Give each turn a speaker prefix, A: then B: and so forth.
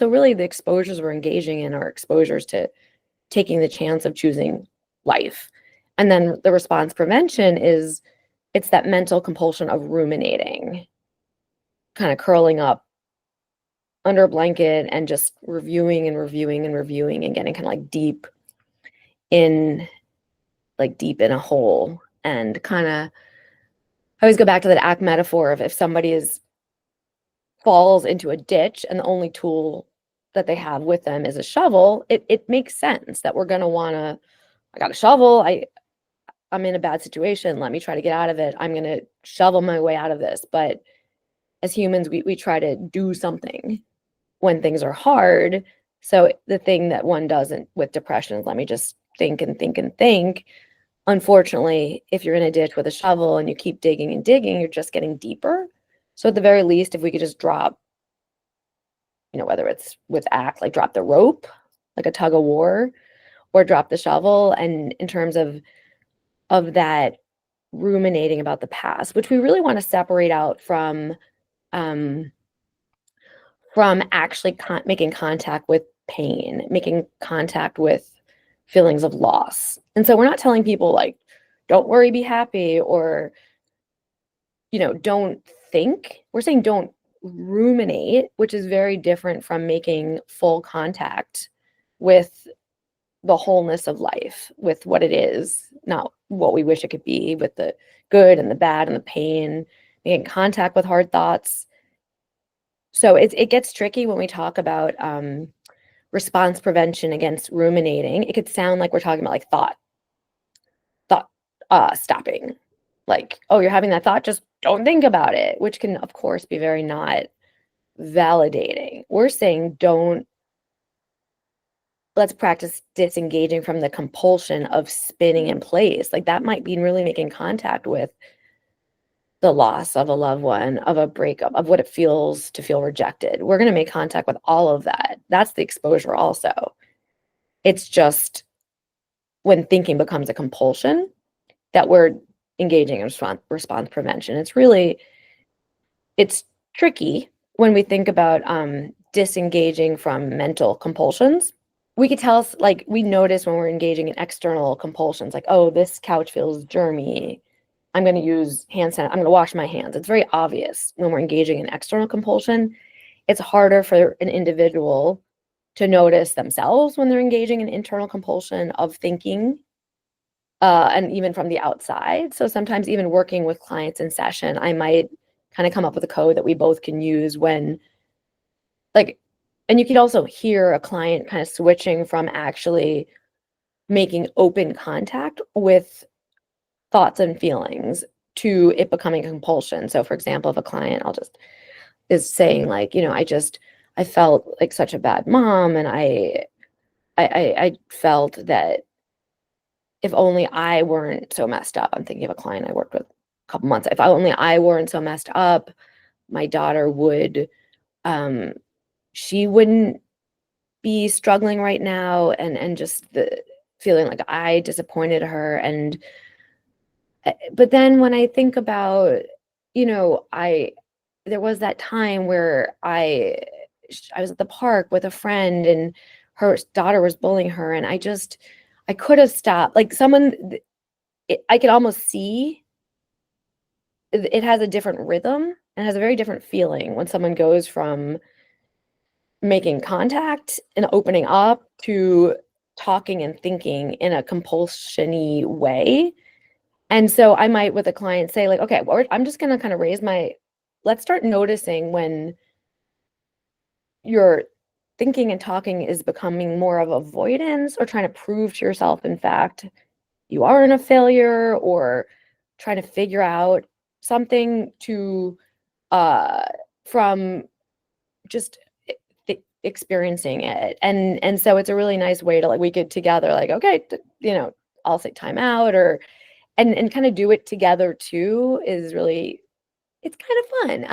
A: So really the exposures we're engaging in are exposures to taking the chance of choosing life. And then the response prevention it's that mental compulsion of ruminating, kind of curling up under a blanket and just reviewing and reviewing and reviewing and getting kind of in deep in a hole. And kind of I always go back to that act metaphor of if somebody falls into a ditch and the only tool that they have with them is a shovel, it makes sense that we're going to want to, I got a shovel, I'm in a bad situation, let me try to get out of it, I'm going to shovel my way out of this. But as humans, we try to do something when things are hard. So the thing that one doesn't with depression is let me just think and think and think. Unfortunately, if you're in a ditch with a shovel and you keep digging and digging, you're just getting deeper. So at the very least, if we could just drop, whether it's with ACT, like drop the rope, like a tug of war, or drop the shovel. And in terms of that ruminating about the past, which we really want to separate out from actually making contact with pain, making contact with feelings of loss. And so we're not telling people like, don't worry, be happy, or, don't think. We're saying don't ruminate, which is very different from making full contact with the wholeness of life, with what it is, not what we wish it could be, with the good and the bad and the pain, making contact with hard thoughts. So it gets tricky when we talk about response prevention against ruminating. It could sound like we're talking about like thought stopping. Like, oh, you're having that thought, just don't think about it, which can, of course, be very not validating. We're saying let's practice disengaging from the compulsion of spinning in place. Like that might be really making contact with the loss of a loved one, of a breakup, of what it feels to feel rejected. We're going to make contact with all of that. That's the exposure also. It's just when thinking becomes a compulsion that we're engaging in response prevention. It's tricky when we think about disengaging from mental compulsions. We could tell, like, we notice when we're engaging in external compulsions, like, oh, this couch feels germy, I'm going to use hand sanitizer, I'm going to wash my hands. It's very obvious when we're engaging in external compulsion. It's harder for an individual to notice themselves when they're engaging in internal compulsion of thinking, and even from the outside. So sometimes even working with clients in session, I might kind of come up with a code that we both can use when, like, and you could also hear a client kind of switching from actually making open contact with thoughts and feelings to it becoming a compulsion. So for example, if a client is saying like, I felt like such a bad mom, and I felt that if only I weren't so messed up. I'm thinking of a client I worked with a couple months. If only I weren't so messed up, my daughter she wouldn't be struggling right now, and just the feeling like I disappointed her. And but then when I think about, there was that time where I was at the park with a friend and her daughter was bullying her, and I could have stopped. Like I could almost see it has a different rhythm and has a very different feeling when someone goes from making contact and opening up to talking and thinking in a compulsion-y way. And so I might, with a client, say like, okay, well, I'm just going to kind of let's start noticing when your thinking and talking is becoming more of avoidance, or trying to prove to yourself, in fact, you aren't a failure, or trying to figure out something from just experiencing it. And so it's a really nice way to, like, we could together, like, okay, I'll say time out, and kind of do it together too, is really, it's kind of fun.